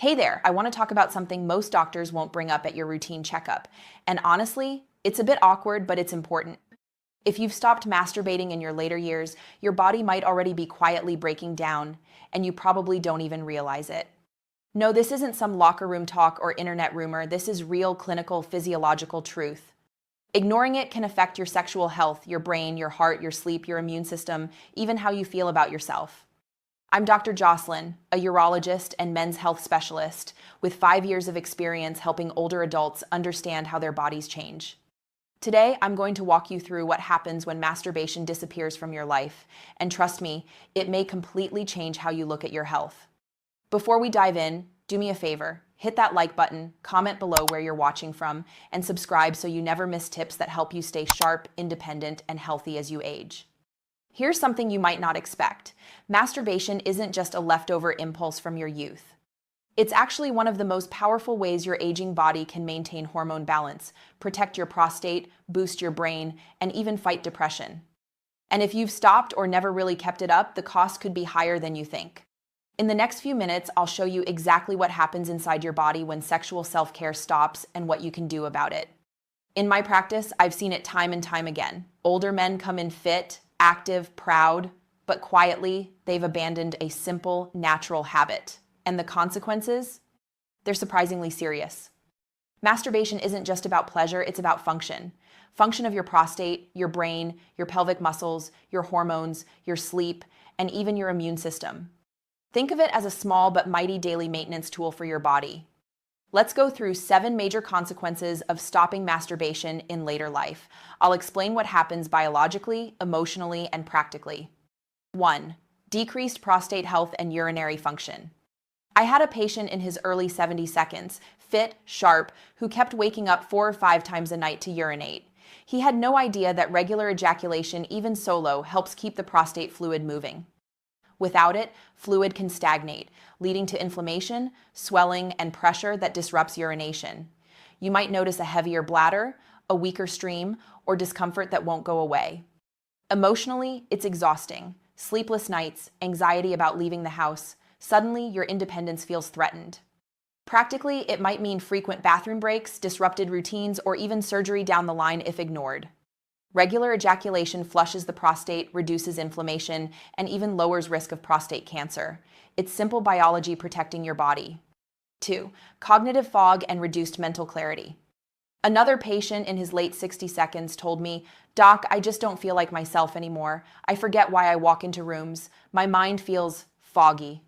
Hey there, I want to talk about something most doctors won't bring up at your routine checkup. And honestly, it's a bit awkward, but it's important. If you've stopped masturbating in your later years, your body might already be quietly breaking down, and you probably don't even realize it. No, this isn't some locker room talk or internet rumor. This is real clinical physiological truth. Ignoring it can affect your sexual health, your brain, your heart, your sleep, your immune system, even how you feel about yourself. I'm Dr. Jocelyn, a urologist and men's health specialist with 5 years of experience helping older adults understand how their bodies change. Today, I'm going to walk you through what happens when masturbation disappears from your life, and trust me, it may completely change how you look at your health. Before we dive in, do me a favor, hit that like button, comment below where you're watching from, and subscribe so you never miss tips that help you stay sharp, independent, and healthy as you age. Here's something you might not expect. Masturbation isn't just a leftover impulse from your youth. It's actually one of the most powerful ways your aging body can maintain hormone balance, protect your prostate, boost your brain, and even fight depression. And if you've stopped or never really kept it up, the cost could be higher than you think. In the next few minutes, I'll show you exactly what happens inside your body when sexual self-care stops and what you can do about it. In my practice, I've seen it time and time again. Older men come in fit, active, proud, but quietly, they've abandoned a simple, natural habit. And the consequences? They're surprisingly serious. Masturbation isn't just about pleasure, it's about function. Function of your prostate, your brain, your pelvic muscles, your hormones, your sleep, and even your immune system. Think of it as a small but mighty daily maintenance tool for your body. Let's go through 7 major consequences of stopping masturbation in later life. I'll explain what happens biologically, emotionally, and practically. 1. Decreased prostate health and urinary function. I had a patient in his early 70 seconds, fit, sharp, who kept waking up 4 or 5 times a night to urinate. He had no idea that regular ejaculation, even solo, helps keep the prostate fluid moving. Without it, fluid can stagnate, leading to inflammation, swelling, and pressure that disrupts urination. You might notice a heavier bladder, a weaker stream, or discomfort that won't go away. Emotionally, it's exhausting. Sleepless nights, anxiety about leaving the house. Suddenly, your independence feels threatened. Practically, it might mean frequent bathroom breaks, disrupted routines, or even surgery down the line if ignored. Regular ejaculation flushes the prostate, reduces inflammation, and even lowers risk of prostate cancer. It's simple biology protecting your body. 2. Cognitive fog and reduced mental clarity. Another patient in his late 60 seconds told me, "Doc, I just don't feel like myself anymore. I forget why I walk into rooms. My mind feels foggy."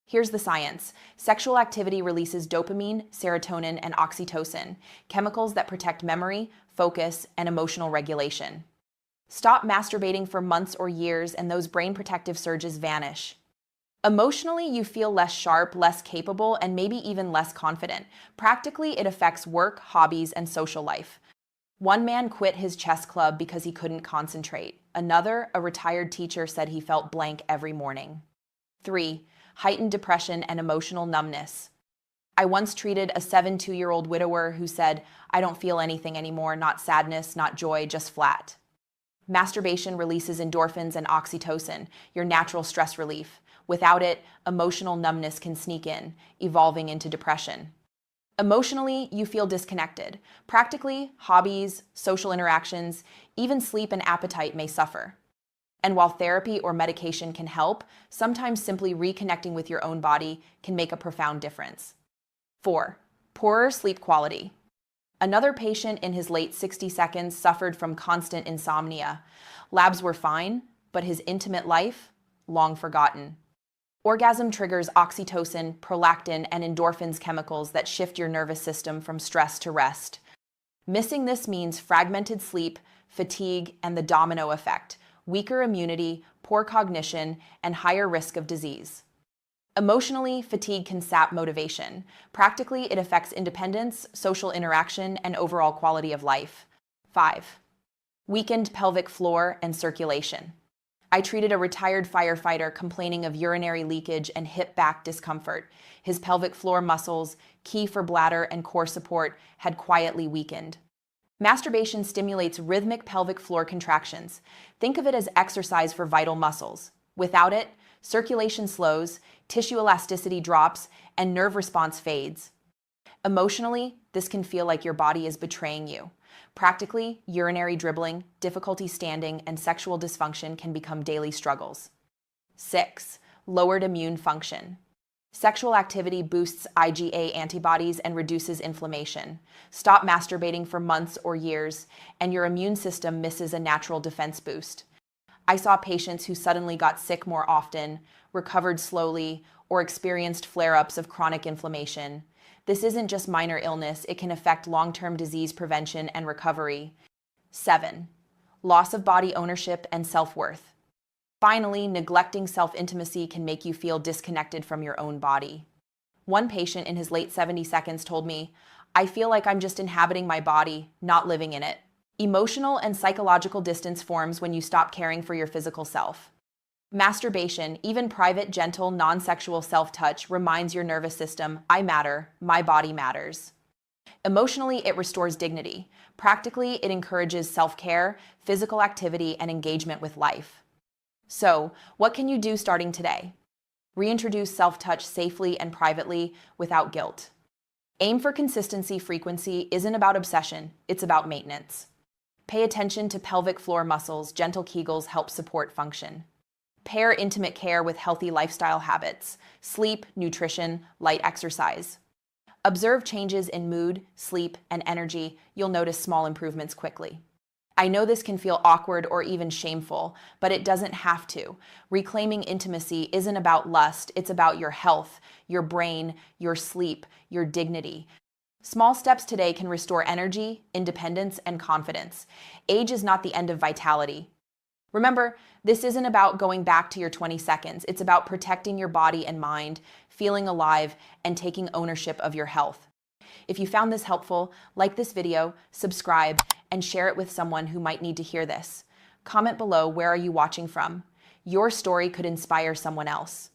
Here's the science. Sexual activity releases dopamine, serotonin, and oxytocin, chemicals that protect memory, focus, and emotional regulation. Stop masturbating for months or years, and those brain protective surges vanish. Emotionally, you feel less sharp, less capable, and maybe even less confident. Practically, it affects work, hobbies, and social life. One man quit his chess club because he couldn't concentrate. Another, a retired teacher, said he felt blank every morning. 3. Heightened depression and emotional numbness. I once treated a 72-year-old widower who said, "I don't feel anything anymore, not sadness, not joy, just flat." Masturbation releases endorphins and oxytocin, your natural stress relief. Without it, emotional numbness can sneak in, evolving into depression. Emotionally, you feel disconnected. Practically, hobbies, social interactions, even sleep and appetite may suffer. And while therapy or medication can help, sometimes simply reconnecting with your own body can make a profound difference. 4. Poorer sleep quality. Another patient in his late 60 seconds suffered from constant insomnia. Labs were fine, but his intimate life, long forgotten. Orgasm triggers oxytocin, prolactin, and endorphins, chemicals that shift your nervous system from stress to rest. Missing this means fragmented sleep, fatigue, and the domino effect. Weaker immunity, poor cognition, and higher risk of disease. Emotionally, fatigue can sap motivation. Practically, it affects independence, social interaction, and overall quality of life. 5. Weakened pelvic floor and circulation. I treated a retired firefighter complaining of urinary leakage and hip-back discomfort. His pelvic floor muscles, key for bladder and core support, had quietly weakened. Masturbation stimulates rhythmic pelvic floor contractions. Think of it as exercise for vital muscles. Without it, Circulation slows, tissue elasticity drops, and nerve response fades. Emotionally, this can feel like your body is betraying you. Practically, urinary dribbling, difficulty standing, and sexual dysfunction can become daily struggles. 6. Lowered immune function. Sexual activity boosts IgA antibodies and reduces inflammation. Stop masturbating for months or years, and your immune system misses a natural defense boost. I saw patients who suddenly got sick more often, recovered slowly, or experienced flare-ups of chronic inflammation. This isn't just minor illness, it can affect long-term disease prevention and recovery. 7. Loss of body ownership and self-worth. Finally, neglecting self-intimacy can make you feel disconnected from your own body. One patient in his late 70 seconds told me, "I feel like I'm just inhabiting my body, not living in it." Emotional and psychological distance forms when you stop caring for your physical self. Masturbation, even private, gentle, non-sexual self-touch, reminds your nervous system, "I matter, my body matters." Emotionally, it restores dignity. Practically, it encourages self-care, physical activity, and engagement with life. So, what can you do starting today? Reintroduce self-touch safely and privately without guilt. Aim for consistency. Frequency isn't about obsession, it's about maintenance. Pay attention to pelvic floor muscles. Gentle Kegels help support function. Pair intimate care with healthy lifestyle habits, sleep, nutrition, light exercise. Observe changes in mood, sleep, and energy. You'll notice small improvements quickly. I know this can feel awkward or even shameful, but it doesn't have to. Reclaiming intimacy isn't about lust, it's about your health, your brain, your sleep, your dignity. Small steps today can restore energy, independence, and confidence. Age is not the end of vitality. Remember, this isn't about going back to your 20 seconds. It's about protecting your body and mind, feeling alive, and taking ownership of your health. If you found this helpful, like this video, subscribe, and share it with someone who might need to hear this. Comment below, where are you watching from? Your story could inspire someone else.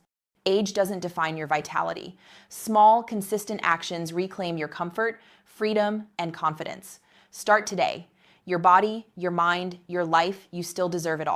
Age doesn't define your vitality. Small, consistent actions reclaim your comfort, freedom, and confidence. Start today. Your body, your mind, your life, you still deserve it all.